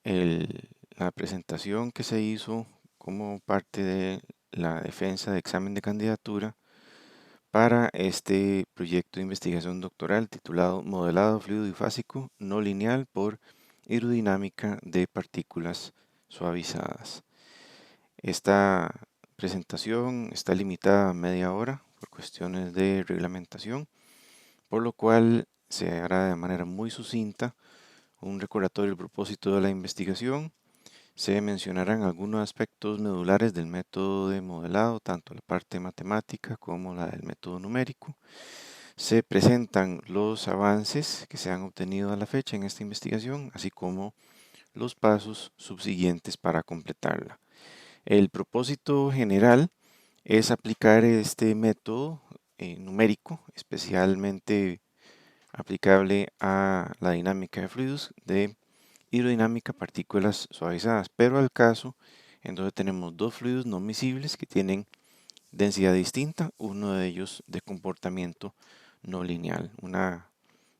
la presentación que se hizo como parte de la defensa de examen de candidatura para este proyecto de investigación doctoral titulado Modelado fluido bifásico no lineal por hidrodinámica de partículas suavizadas. Esta presentación está limitada a media hora por cuestiones de reglamentación, por lo cual se hará de manera muy sucinta un recordatorio del propósito de la investigación. Se mencionarán algunos aspectos medulares del método de modelado, tanto la parte matemática como la del método numérico. Se presentan los avances que se han obtenido a la fecha en esta investigación, así como los pasos subsiguientes para completarla. El propósito general es aplicar este método numérico, especialmente aplicable a la dinámica de fluidos de hidrodinámica partículas suavizadas, pero al caso en donde tenemos dos fluidos no miscibles que tienen densidad distinta, uno de ellos de comportamiento no lineal. Una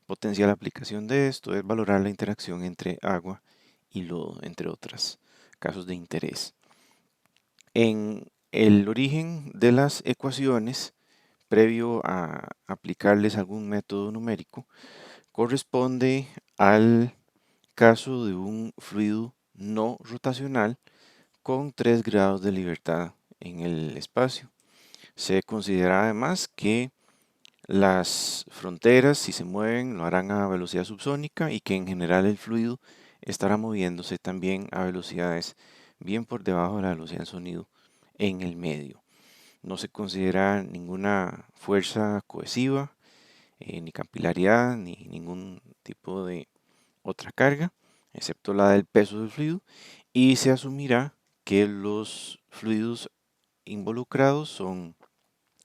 potencial aplicación de esto es valorar la interacción entre agua y lodo, entre otros casos de interés. En el origen de las ecuaciones, previo a aplicarles algún método numérico, corresponde al caso de un fluido no rotacional con 3 grados de libertad en el espacio. Se considera además que las fronteras, si se mueven, lo harán a velocidad subsónica y que en general el fluido estará moviéndose también a velocidades bien por debajo de la velocidad del sonido en el medio. No se considera ninguna fuerza cohesiva, ni capilaridad, ni ningún tipo de otra carga, excepto la del peso del fluido, y se asumirá que los fluidos involucrados son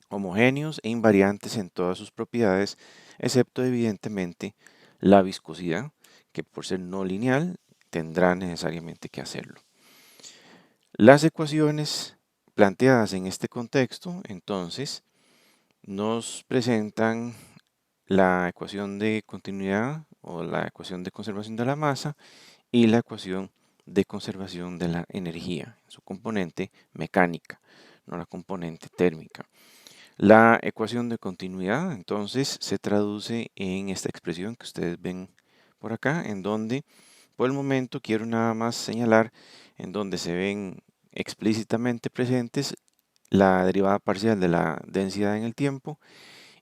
homogéneos e invariantes en todas sus propiedades, excepto evidentemente la viscosidad, que por ser no lineal tendrá necesariamente que hacerlo. Las ecuaciones planteadas en este contexto, entonces, nos presentan la ecuación de continuidad o la ecuación de conservación de la masa y la ecuación de conservación de la energía, su componente mecánica, no la componente térmica. La ecuación de continuidad entonces se traduce en esta expresión que ustedes ven por acá, en donde por el momento quiero nada más señalar en donde se ven explícitamente presentes la derivada parcial de la densidad en el tiempo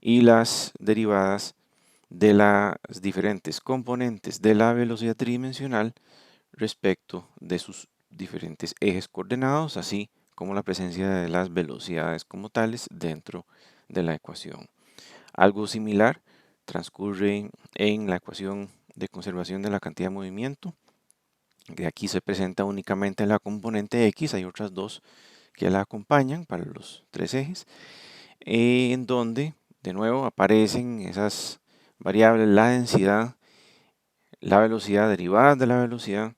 y las derivadas de las diferentes componentes de la velocidad tridimensional respecto de sus diferentes ejes coordenados, así como la presencia de las velocidades como tales dentro de la ecuación. Algo similar transcurre en la ecuación de conservación de la cantidad de movimiento, que aquí se presenta únicamente la componente X, hay otras dos que la acompañan para los tres ejes, en donde de nuevo aparecen esas variables, la densidad, la velocidad, derivadas de la velocidad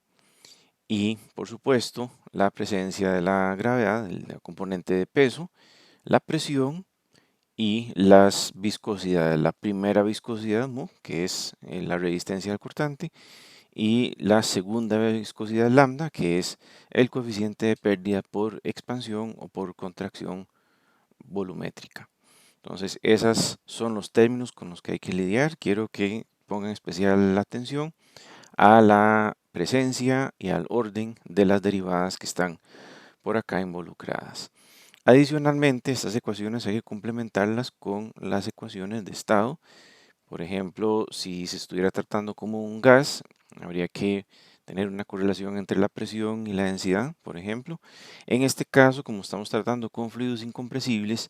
y por supuesto la presencia de la gravedad, el componente de peso, la presión y las viscosidades. La primera viscosidad mu, que es la resistencia al cortante, y la segunda viscosidad lambda, que es el coeficiente de pérdida por expansión o por contracción volumétrica. Entonces, esos son los términos con los que hay que lidiar. Quiero que pongan especial atención a la presencia y al orden de las derivadas que están por acá involucradas. Adicionalmente, estas ecuaciones hay que complementarlas con las ecuaciones de estado. Por ejemplo, si se estuviera tratando como un gas, habría que tener una correlación entre la presión y la densidad, por ejemplo. En este caso, como estamos tratando con fluidos incompresibles,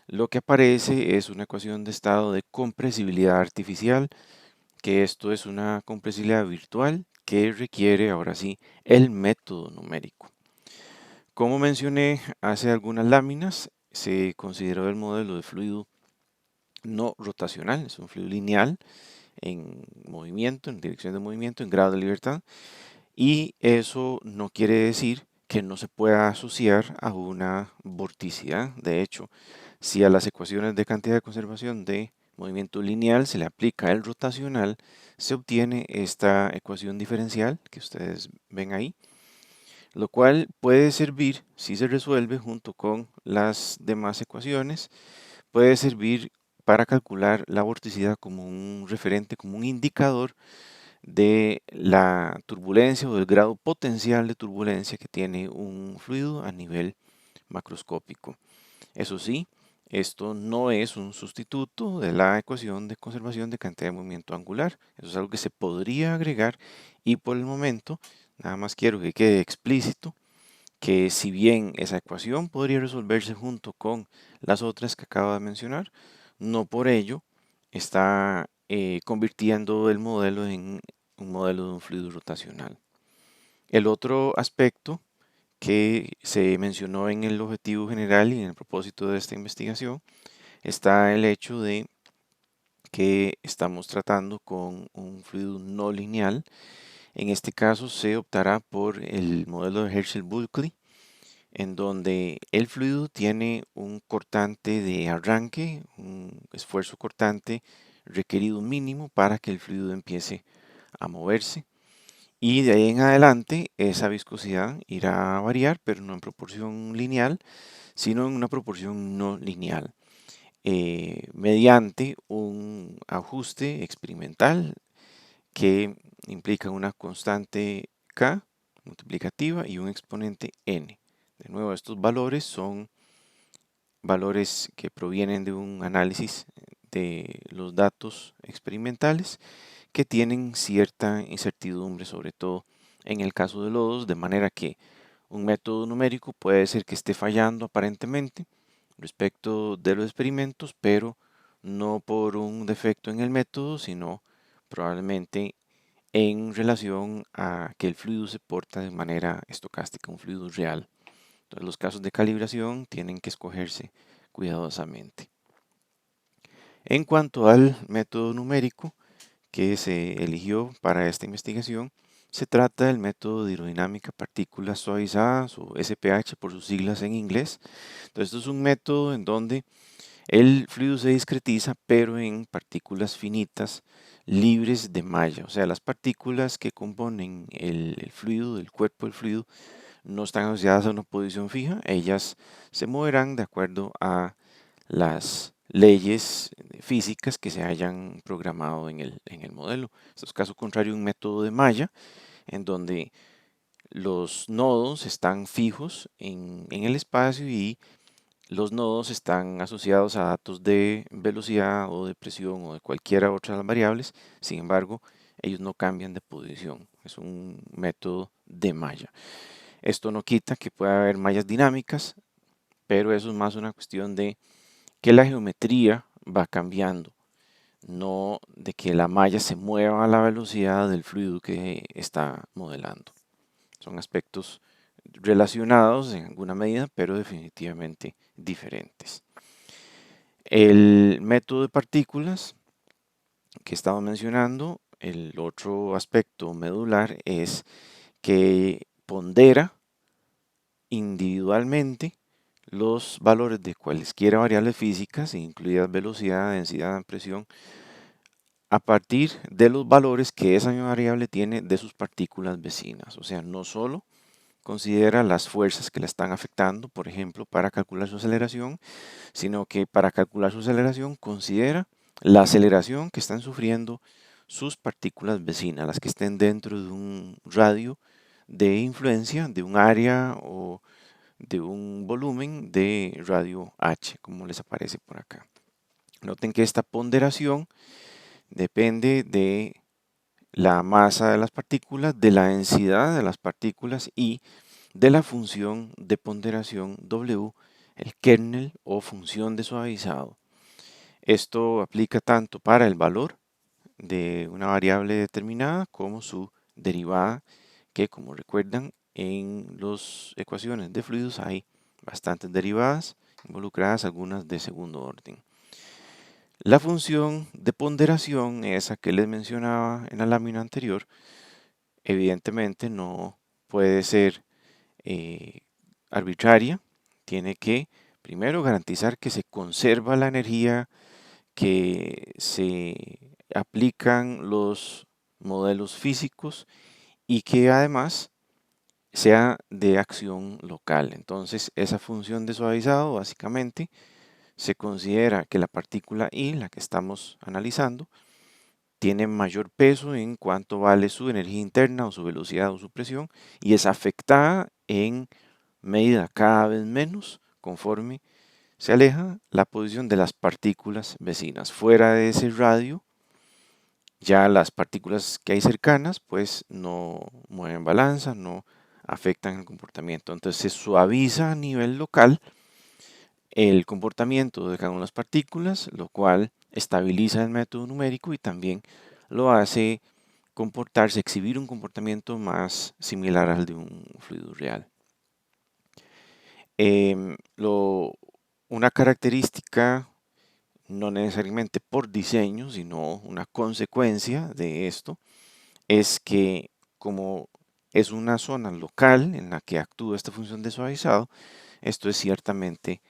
lo que aparece es una ecuación de estado de compresibilidad artificial, que esto es una compresibilidad virtual que requiere ahora sí el método numérico. Como mencioné hace algunas láminas, se consideró el modelo de fluido no rotacional, es un fluido lineal en movimiento, en dirección de movimiento, en grado de libertad, y eso no quiere decir que no se pueda asociar a una vorticidad. De hecho, si a las ecuaciones de cantidad de conservación de movimiento lineal se le aplica el rotacional, se obtiene esta ecuación diferencial que ustedes ven ahí, lo cual puede servir, si se resuelve junto con las demás ecuaciones, puede servir para calcular la vorticidad como un referente, como un indicador de la turbulencia o del grado potencial de turbulencia que tiene un fluido a nivel macroscópico. Eso sí, esto no es un sustituto de la ecuación de conservación de cantidad de movimiento angular. Eso es algo que se podría agregar y por el momento nada más quiero que quede explícito que si bien esa ecuación podría resolverse junto con las otras que acabo de mencionar, no por ello está convirtiendo el modelo en un modelo de un fluido rotacional. El otro aspecto que se mencionó en el objetivo general y en el propósito de esta investigación está el hecho de que estamos tratando con un fluido no lineal. En este caso se optará por el modelo de Herschel-Bulkley, en donde el fluido tiene un cortante de arranque, un esfuerzo cortante requerido mínimo para que el fluido empiece a moverse. Y de ahí en adelante esa viscosidad irá a variar, pero no en proporción lineal, sino en una proporción no lineal, mediante un ajuste experimental que implica una constante K multiplicativa y un exponente n. De nuevo, estos valores son valores que provienen de un análisis de los datos experimentales que tienen cierta incertidumbre, sobre todo en el caso de lodos, de manera que un método numérico puede ser que esté fallando aparentemente respecto de los experimentos, pero no por un defecto en el método, sino probablemente en relación a que el fluido se porta de manera estocástica, un fluido real. Entonces, los casos de calibración tienen que escogerse cuidadosamente. En cuanto al método numérico que se eligió para esta investigación, se trata del método de hidrodinámica partículas suavizadas o SPH por sus siglas en inglés. Entonces, esto es un método en donde el fluido se discretiza, pero en partículas finitas libres de malla. O sea, las partículas que componen el fluido, el cuerpo del fluido, no están asociadas a una posición fija. Ellas se moverán de acuerdo a las leyes físicas que se hayan programado en el modelo. Esto es caso contrario a un método de malla, en donde los nodos están fijos en el espacio y los nodos están asociados a datos de velocidad o de presión o de cualquiera otra de las variables. Sin embargo, ellos no cambian de posición. Es un método de malla. Esto no quita que pueda haber mallas dinámicas, pero eso es más una cuestión de que la geometría va cambiando, no de que la malla se mueva a la velocidad del fluido que está modelando. Son aspectos relacionados en alguna medida, pero definitivamente diferentes. El método de partículas que estaba mencionando, el otro aspecto medular es que pondera individualmente los valores de cualesquiera variables físicas, incluidas velocidad, densidad, presión, a partir de los valores que esa misma variable tiene de sus partículas vecinas. O sea, no solo considera las fuerzas que la están afectando, por ejemplo, para calcular su aceleración, sino que para calcular su aceleración considera la aceleración que están sufriendo sus partículas vecinas, las que estén dentro de un radio de influencia, de un área o de un volumen de radio H, como les aparece por acá. Noten que esta ponderación depende de la masa de las partículas, de la densidad de las partículas y de la función de ponderación W, el kernel o función de suavizado. Esto aplica tanto para el valor de una variable determinada como su derivada, que como recuerdan en las ecuaciones de fluidos hay bastantes derivadas involucradas, algunas de segundo orden. La función de ponderación, esa que les mencionaba en la lámina anterior, evidentemente no puede ser eh, arbitraria, tiene que primero garantizar que se conserva la energía que se aplican los modelos físicos y que además sea de acción local. Entonces, esa función de suavizado básicamente se considera que la partícula I, la que estamos analizando, tiene mayor peso en cuanto vale su energía interna o su velocidad o su presión y es afectada en medida cada vez menos conforme se aleja la posición de las partículas vecinas. Fuera de ese radio, ya las partículas que hay cercanas pues no mueven balanza, no afectan el comportamiento. Entonces se suaviza a nivel local el comportamiento de cada una de las partículas, lo cual estabiliza el método numérico y también lo hace comportarse, exhibir un comportamiento más similar al de un fluido real. Una característica, no necesariamente por diseño, sino una consecuencia de esto, es que como es una zona local en la que actúa esta función de suavizado, esto es ciertamente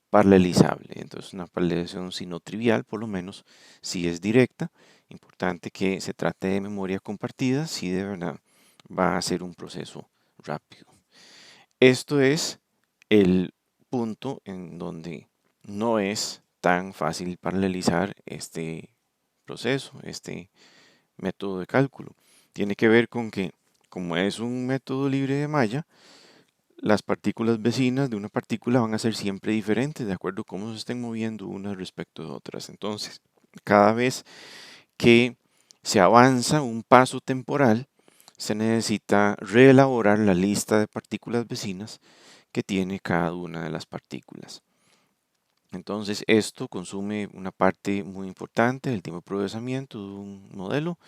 paralelizable. Entonces, una paralelización, si no trivial, por lo menos si es directa. Importante que se trate de memoria compartida, si de verdad va a ser un proceso rápido. Esto es el punto en donde no es tan fácil paralelizar este proceso, este método de cálculo. Tiene que ver con que, como es un método libre de malla, las partículas vecinas de una partícula van a ser siempre diferentes de acuerdo a cómo se estén moviendo unas respecto de otras. Entonces, cada vez que se avanza un paso temporal, se necesita reelaborar la lista de partículas vecinas que tiene cada una de las partículas. Entonces, esto consume una parte muy importante del tiempo de procesamiento de un modelo,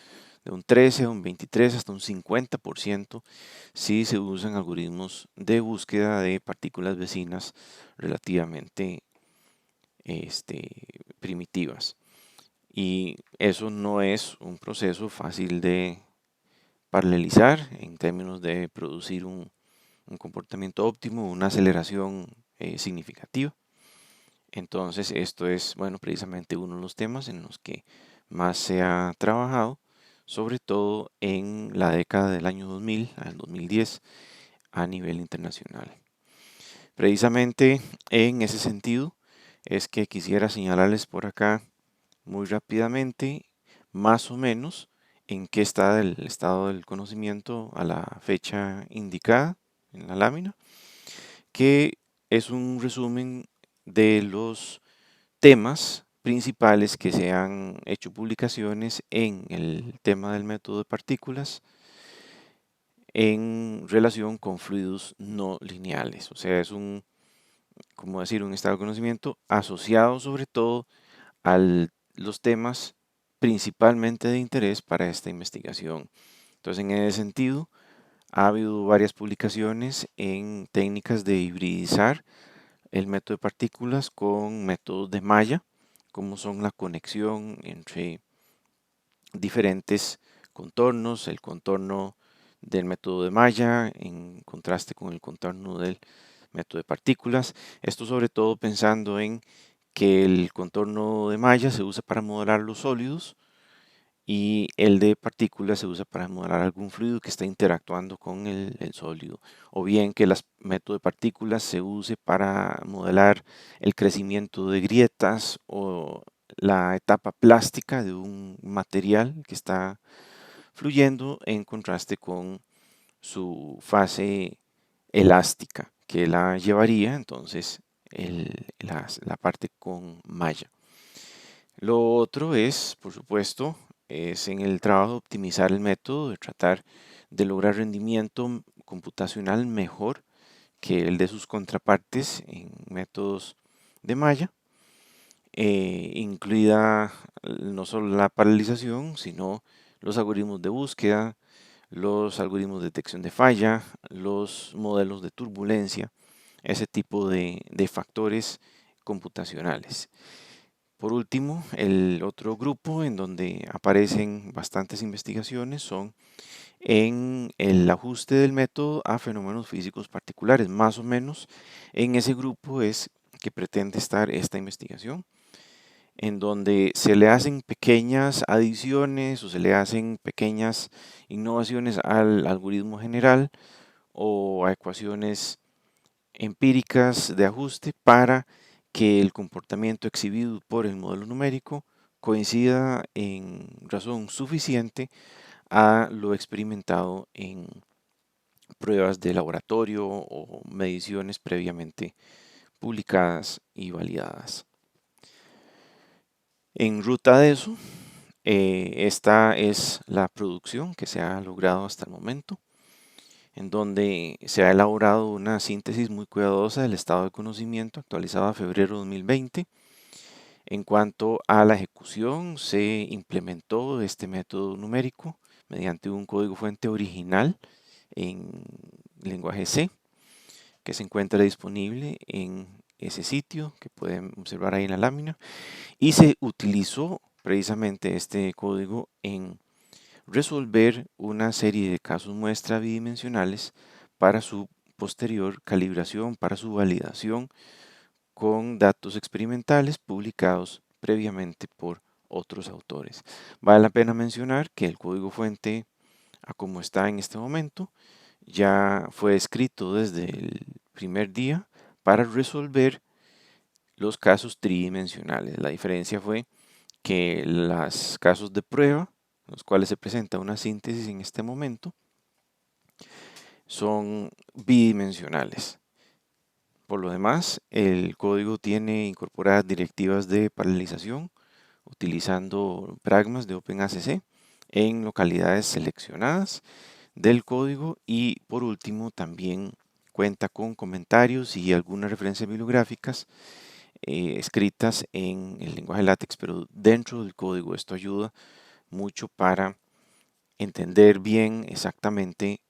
de un 13 a un 23 hasta un 50% si se usan algoritmos de búsqueda de partículas vecinas relativamente primitivas. Y eso no es un proceso fácil de paralelizar en términos de producir un comportamiento óptimo, una aceleración significativa. Entonces, esto es, bueno, precisamente uno de los temas en los que más se ha trabajado, sobre todo en la década del año 2000 al 2010 a nivel internacional. Precisamente en ese sentido es que quisiera señalarles por acá muy rápidamente, más o menos, en qué está el estado del conocimiento a la fecha indicada en la lámina, que es un resumen de los temas principales que se han hecho publicaciones en el tema del método de partículas en relación con fluidos no lineales. O sea, es un, como decir, un estado de conocimiento asociado sobre todo a los temas principalmente de interés para esta investigación. Entonces, en ese sentido, ha habido varias publicaciones en técnicas de hibridizar el método de partículas con métodos de malla, como son la conexión entre diferentes contornos, el contorno del método de malla en contraste con el contorno del método de partículas. Esto sobre todo pensando en que el contorno de malla se usa para modelar los sólidos y el de partículas se usa para modelar algún fluido que está interactuando con el sólido, o bien que el método de partículas se use para modelar el crecimiento de grietas o la etapa plástica de un material que está fluyendo en contraste con su fase elástica que la llevaría entonces la parte con malla. Lo otro es, por supuesto, es en el trabajo de optimizar el método, de tratar de lograr rendimiento computacional mejor que el de sus contrapartes en métodos de malla, incluida no solo la paralelización, sino los algoritmos de búsqueda, los algoritmos de detección de falla, los modelos de turbulencia, ese tipo de factores computacionales. Por último, el otro grupo en donde aparecen bastantes investigaciones son en el ajuste del método a fenómenos físicos particulares. Más o menos en ese grupo es que pretende estar esta investigación. en donde se le hacen pequeñas adiciones o se le hacen pequeñas innovaciones al algoritmo general o a ecuaciones empíricas de ajuste para que el comportamiento exhibido por el modelo numérico coincida en razón suficiente a lo experimentado en pruebas de laboratorio o mediciones previamente publicadas y validadas. En ruta de eso, esta es la producción que se ha logrado hasta el momento, en donde se ha elaborado una síntesis muy cuidadosa del estado de conocimiento actualizado a febrero de 2020. En cuanto a la ejecución, se implementó este método numérico mediante un código fuente original en lenguaje C, que se encuentra disponible en ese sitio que pueden observar ahí en la lámina, y se utilizó precisamente este código en resolver una serie de casos muestra bidimensionales para su posterior calibración, para su validación con datos experimentales publicados previamente por otros autores. Vale la pena mencionar que el código fuente, a como está en este momento, ya fue escrito desde el primer día para resolver los casos tridimensionales. La diferencia fue que los casos de prueba, los cuales se presenta una síntesis en este momento, son bidimensionales. Por lo demás, el código tiene incorporadas directivas de paralelización utilizando pragmas de OpenACC en localidades seleccionadas del código, y por último también cuenta con comentarios y algunas referencias bibliográficas escritas en el lenguaje LaTeX, pero dentro del código. Esto ayuda mucho para entender bien exactamente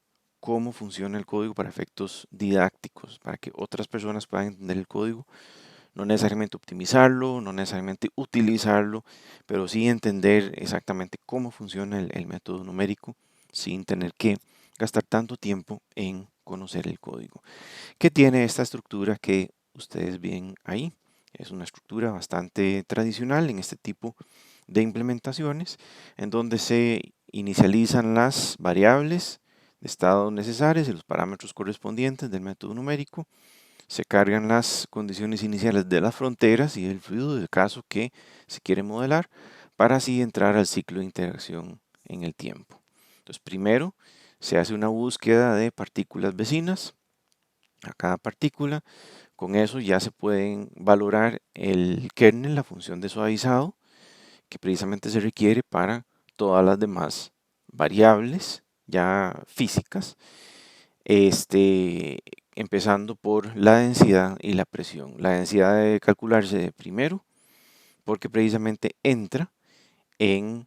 cómo funciona el código para efectos didácticos, para que otras personas puedan entender el código, no necesariamente optimizarlo, no necesariamente utilizarlo, pero sí entender exactamente cómo funciona el método numérico sin tener que gastar tanto tiempo en conocer el código. ¿Qué tiene esta estructura que ustedes ven ahí? Es una estructura bastante tradicional en este tipo de implementaciones, en donde se inicializan las variables de estado necesarias y los parámetros correspondientes del método numérico. Se cargan las condiciones iniciales de las fronteras y el fluido del caso que se quiere modelar, para así entrar al ciclo de interacción en el tiempo. Entonces, primero se hace una búsqueda de partículas vecinas a cada partícula. Con eso ya se pueden valorar el kernel, la función de suavizado, que precisamente se requiere para todas las demás variables ya físicas, empezando por la densidad y la presión. La densidad debe calcularse primero porque precisamente entra en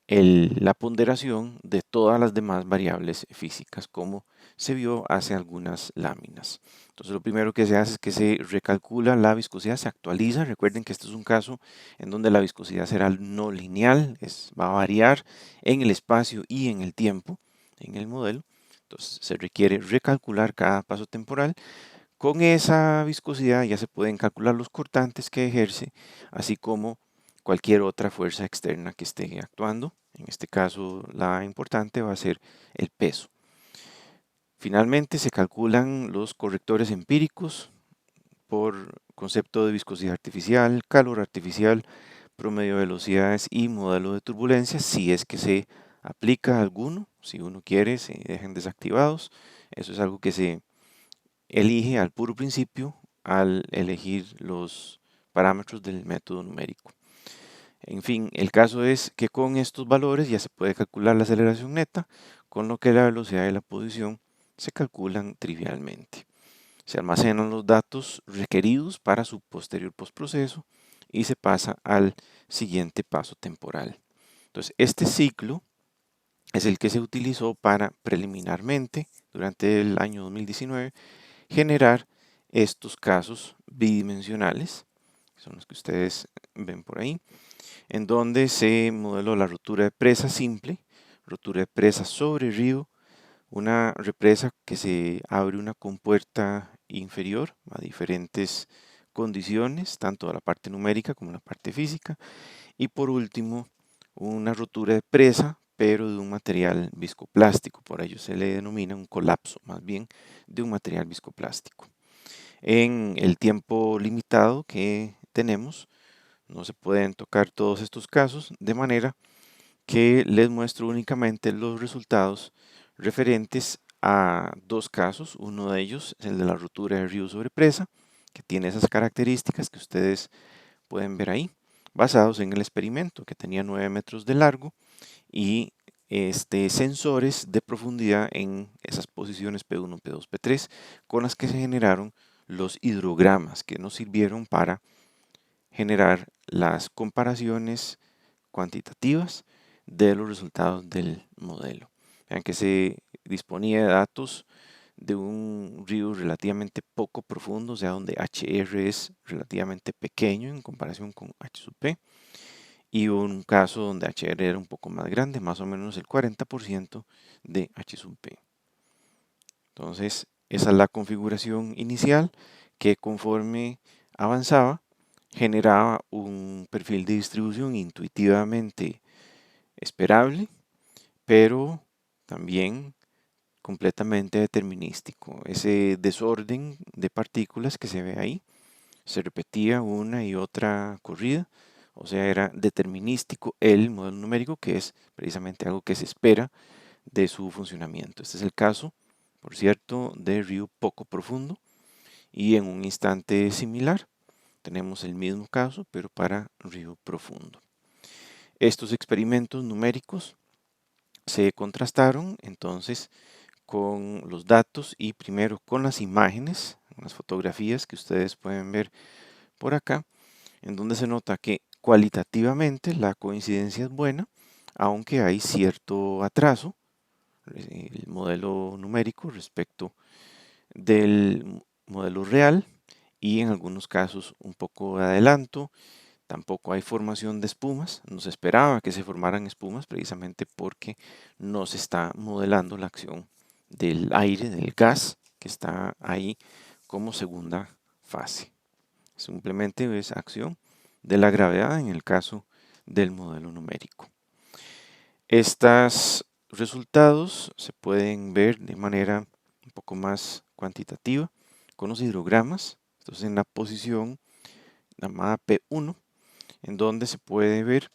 la ponderación de todas las demás variables físicas, como se vio hace algunas láminas. Entonces, lo primero que se hace es que se recalcula la viscosidad, se actualiza. Recuerden que este es un caso en donde la viscosidad será no lineal, va a variar en el espacio y en el tiempo en el modelo. Entonces, se requiere recalcular cada paso temporal. Con esa viscosidad ya se pueden calcular los cortantes que ejerce, así como cualquier otra fuerza externa que esté actuando. En este caso, la importante va a ser el peso. Finalmente, se calculan los correctores empíricos por concepto de viscosidad artificial, calor artificial, promedio de velocidades y modelo de turbulencia, si es que se aplica alguno. Si uno quiere, se dejan desactivados. Eso es algo que se elige al puro principio al elegir los parámetros del método numérico. En fin, el caso es que con estos valores ya se puede calcular la aceleración neta, con lo que la velocidad y la posición se calculan trivialmente. Se almacenan los datos requeridos para su posterior postproceso y se pasa al siguiente paso temporal. Entonces, este ciclo es el que se utilizó para preliminarmente, durante el año 2019, generar estos casos bidimensionales, que son los que ustedes ven por ahí, en donde se modeló la rotura de presa simple, rotura de presa sobre río, una represa que se abre una compuerta inferior a diferentes condiciones, tanto de la parte numérica como la parte física. Y por último, una rotura de presa, pero de un material viscoplástico. Por ello se le denomina un colapso, más bien, de un material viscoplástico. En el tiempo limitado que tenemos, no se pueden tocar todos estos casos, de manera que les muestro únicamente los resultados referentes a dos casos. Uno de ellos es el de la rotura de río sobre presa, que tiene esas características que ustedes pueden ver ahí, basados en el experimento que tenía 9 metros de largo y sensores de profundidad en esas posiciones P1, P2, P3, con las que se generaron los hidrogramas que nos sirvieron para generar las comparaciones cuantitativas de los resultados del modelo. Vean que se disponía de datos de un río relativamente poco profundo, o sea, donde HR es relativamente pequeño en comparación con H sub P, y un caso donde HR era un poco más grande, más o menos el 40% de H sub P. Entonces, esa es la configuración inicial que conforme avanzaba generaba un perfil de distribución intuitivamente esperable, pero también completamente determinístico. Ese desorden de partículas que se ve ahí se repetía una y otra corrida, o sea, era determinístico el modelo numérico, que es precisamente algo que se espera de su funcionamiento. Este es el caso, por cierto, de río poco profundo, y en un instante similar tenemos el mismo caso, pero para río profundo. Estos experimentos numéricos se contrastaron entonces con los datos y primero con las imágenes, las fotografías que ustedes pueden ver por acá, en donde se nota que cualitativamente la coincidencia es buena, aunque hay cierto atraso, el modelo numérico respecto del modelo real, y en algunos casos un poco de adelanto. Tampoco hay formación de espumas, no se esperaba que se formaran espumas precisamente porque no se está modelando la acción del aire, del gas que está ahí como segunda fase. Simplemente es acción de la gravedad en el caso del modelo numérico. Estos resultados se pueden ver de manera un poco más cuantitativa con los hidrogramas. Entonces en la posición llamada P1, en donde se puede ver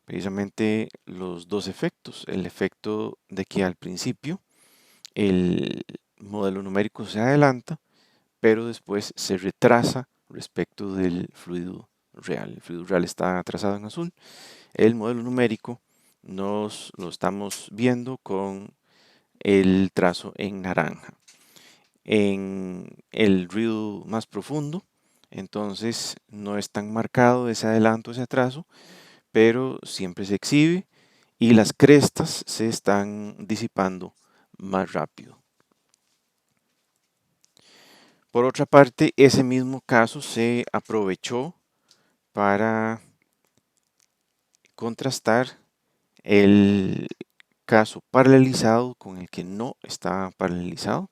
precisamente los dos efectos. El efecto de que al principio el modelo numérico se adelanta, pero después se retrasa respecto del fluido real. El fluido real está trazado en azul. El modelo numérico nos lo estamos viendo con el trazo en naranja. En el río más profundo, entonces no es tan marcado ese adelanto, ese atraso, pero siempre se exhibe y las crestas se están disipando más rápido. Por otra parte, ese mismo caso se aprovechó para contrastar el caso paralelizado con el que no está paralelizado.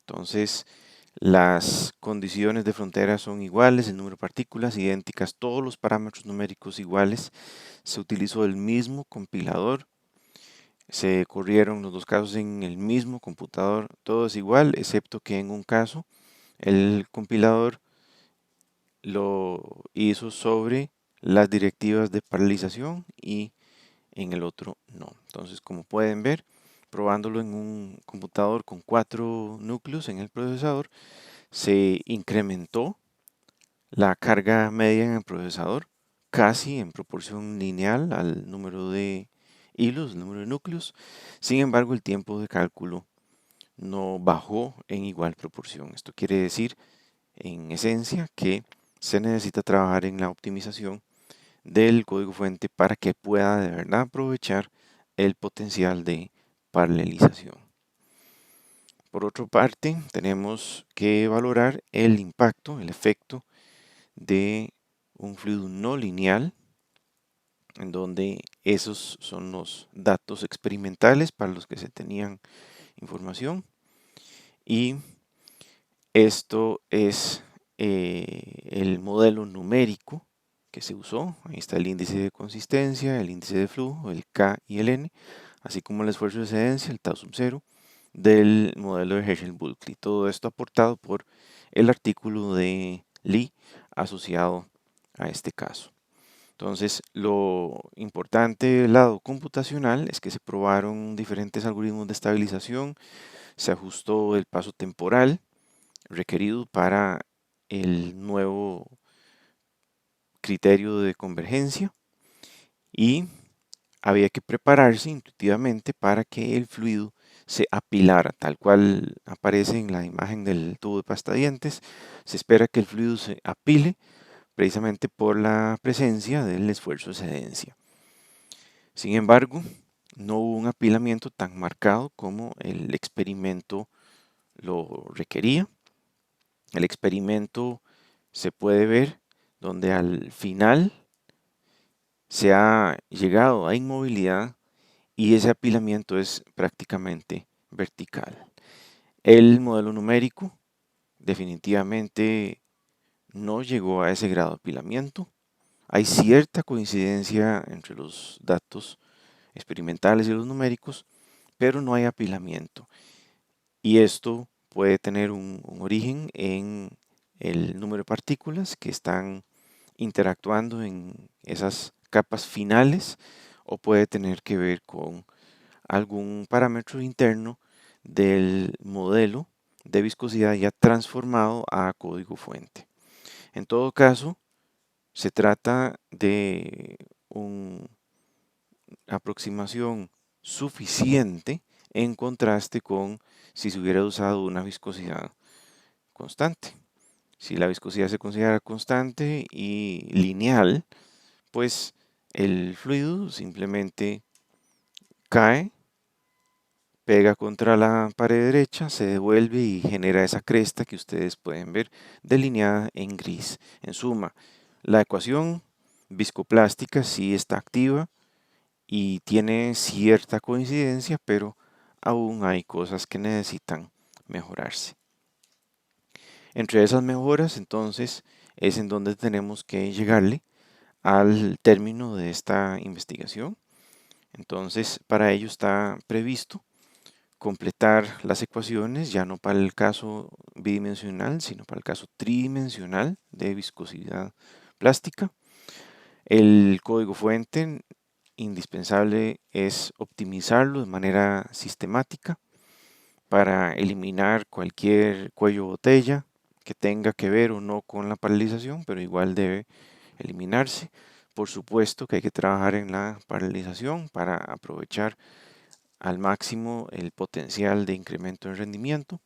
Entonces, las condiciones de frontera son iguales, el número de partículas idénticas, todos los parámetros numéricos iguales. Se utilizó el mismo compilador, se corrieron los dos casos en el mismo computador, todo es igual, excepto que en un caso el compilador lo hizo sobre las directivas de paralelización y en el otro no. Entonces, como pueden ver, probándolo en un computador con 4 núcleos en el procesador, se incrementó la carga media en el procesador casi en proporción lineal al número de hilos, el número de núcleos. Sin embargo, el tiempo de cálculo no bajó en igual proporción. Esto quiere decir, en esencia, que se necesita trabajar en la optimización del código fuente para que pueda de verdad aprovechar el potencial de paralelización. Por otra parte, tenemos que valorar el impacto, el efecto de un fluido no lineal, en donde esos son los datos experimentales para los que se tenían información, y esto es el modelo numérico que se usó. Ahí está el índice de consistencia, el índice de flujo, el K y el N, así como el esfuerzo de excedencia, el tau sub 0, del modelo de Herschel-Bulkley. Todo esto aportado por el artículo de Lee asociado a este caso. Entonces, lo importante del lado computacional es que se probaron diferentes algoritmos de estabilización, se ajustó el paso temporal requerido para el nuevo criterio de convergencia y había que prepararse intuitivamente para que el fluido se apilara, tal cual aparece en la imagen del tubo de pasta de dientes. Se espera que el fluido se apile precisamente por la presencia del esfuerzo de excedencia. Sin embargo, no hubo un apilamiento tan marcado como el experimento lo requería. El experimento se puede ver donde al final se ha llegado a inmovilidad y ese apilamiento es prácticamente vertical. El modelo numérico definitivamente no llegó a ese grado de apilamiento. Hay cierta coincidencia entre los datos experimentales y los numéricos, pero no hay apilamiento. Y esto puede tener un origen en el número de partículas que están interactuando en esas capas finales o puede tener que ver con algún parámetro interno del modelo de viscosidad ya transformado a código fuente. En todo caso, se trata de una aproximación suficiente en contraste con si se hubiera usado una viscosidad constante. Si la viscosidad se considera constante y lineal, pues el fluido simplemente cae, pega contra la pared derecha, se devuelve y genera esa cresta que ustedes pueden ver delineada en gris. En suma, la ecuación viscoplástica sí está activa y tiene cierta coincidencia, pero aún hay cosas que necesitan mejorarse. Entre esas mejoras, entonces, es en donde tenemos que llegarle al término de esta investigación. Entonces, para ello está previsto completar las ecuaciones, ya no para el caso bidimensional, sino para el caso tridimensional de viscosidad plástica. El código fuente indispensable es optimizarlo de manera sistemática para eliminar cualquier cuello botella que tenga que ver o no con la paralización, pero igual debe eliminarse. Por supuesto que hay que trabajar en la paralización para aprovechar al máximo el potencial de incremento en rendimiento,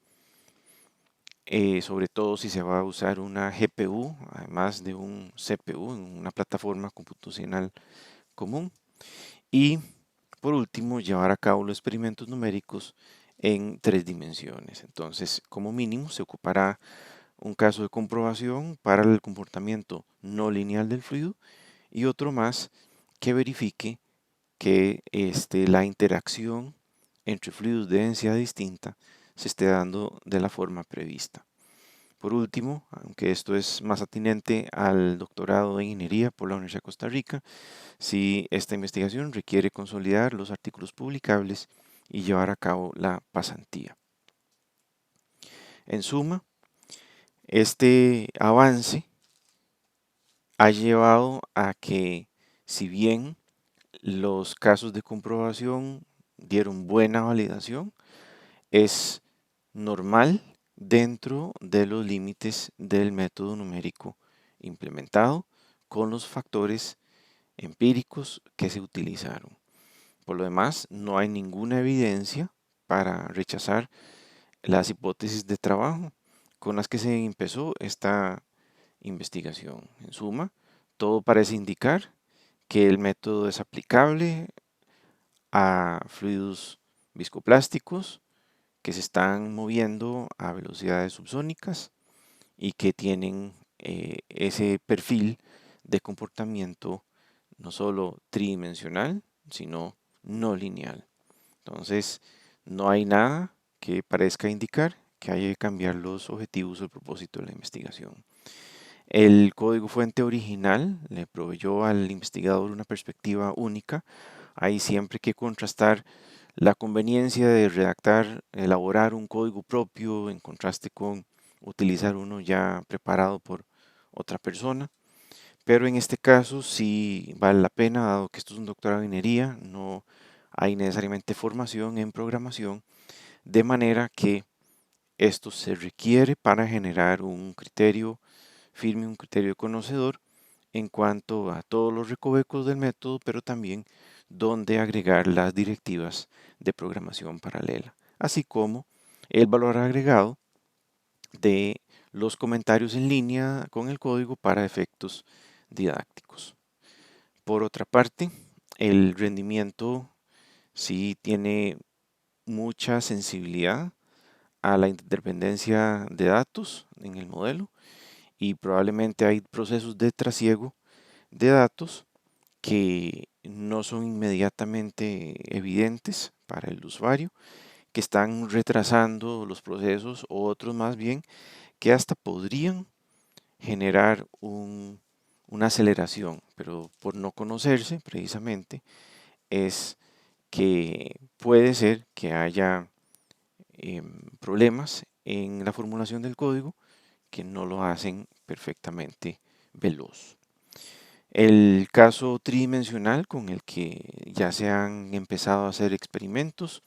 sobre todo si se va a usar una GPU, además de un CPU, en una plataforma computacional común. Y por último, llevar a cabo los experimentos numéricos en 3 dimensiones. Entonces, como mínimo, se ocupará un caso de comprobación para el comportamiento no lineal del fluido y otro más que verifique que la interacción entre fluidos de densidad distinta se esté dando de la forma prevista. Por último, aunque esto es más atinente al doctorado de ingeniería por la Universidad de Costa Rica, si esta investigación requiere consolidar los artículos publicables y llevar a cabo la pasantía. En suma, este avance ha llevado a que, si bien los casos de comprobación dieron buena validación, es normal dentro de los límites del método numérico implementado con los factores empíricos que se utilizaron. Por lo demás, no hay ninguna evidencia para rechazar las hipótesis de trabajo con las que se empezó esta investigación. En suma, todo parece indicar que el método es aplicable a fluidos viscoplásticos que se están moviendo a velocidades subsónicas y que tienen ese perfil de comportamiento no solo tridimensional, sino no lineal. Entonces, no hay nada que parezca indicar que haya que cambiar los objetivos o el propósito de la investigación. El código fuente original le proveyó al investigador una perspectiva única. Hay siempre que contrastar la conveniencia de redactar, elaborar un código propio en contraste con utilizar uno ya preparado por otra persona. Pero en este caso sí vale la pena, dado que esto es un doctorado en minería, no hay necesariamente formación en programación, de manera que esto se requiere para generar un criterio firme, un criterio conocedor en cuanto a todos los recovecos del método, pero también dónde agregar las directivas de programación paralela, así como el valor agregado de los comentarios en línea con el código para efectos didácticos. Por otra parte, el rendimiento sí tiene mucha sensibilidad a la interdependencia de datos en el modelo y probablemente hay procesos de trasiego de datos que no son inmediatamente evidentes para el usuario, que están retrasando los procesos o otros más bien que hasta podrían generar una aceleración, pero por no conocerse precisamente es que puede ser que haya problemas en la formulación del código que no lo hacen perfectamente veloz. El caso tridimensional con el que ya se han empezado a hacer experimentos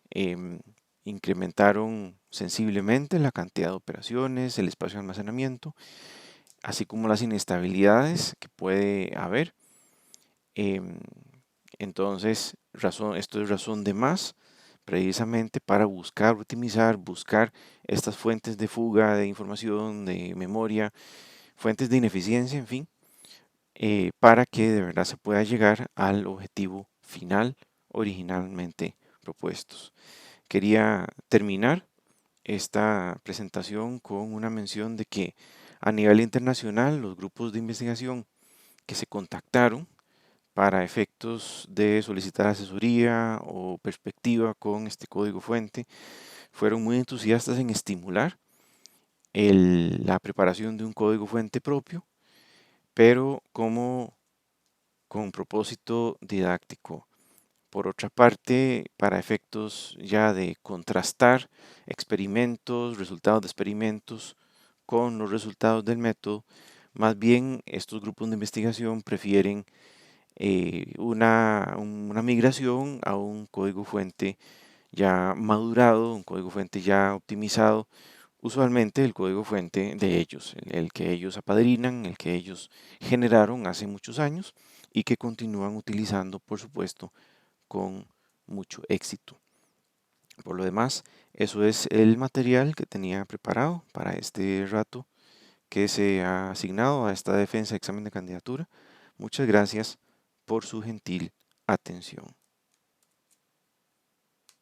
em, incrementaron sensiblemente la cantidad de operaciones, el espacio de almacenamiento, así como las inestabilidades que puede haber. Em, entonces, esto es razón de más precisamente para buscar optimizar, buscar estas fuentes de fuga de información, de memoria, fuentes de ineficiencia, en fin, para que de verdad se pueda llegar al objetivo final originalmente propuestos. Quería terminar esta presentación con una mención de que a nivel internacional los grupos de investigación que se contactaron para efectos de solicitar asesoría o perspectiva con este código fuente fueron muy entusiastas en estimular la preparación de un código fuente propio, pero como con propósito didáctico. Por otra parte, para efectos ya de contrastar experimentos, resultados de experimentos con los resultados del método, más bien estos grupos de investigación prefieren una migración a un código fuente ya madurado, un código fuente ya optimizado, usualmente el código fuente de ellos, el que ellos apadrinan, el que ellos generaron hace muchos años y que continúan utilizando, por supuesto, con mucho éxito. Por lo demás, eso es el material que tenía preparado para este rato que se ha asignado a esta defensa de examen de candidatura. Muchas gracias por su gentil atención.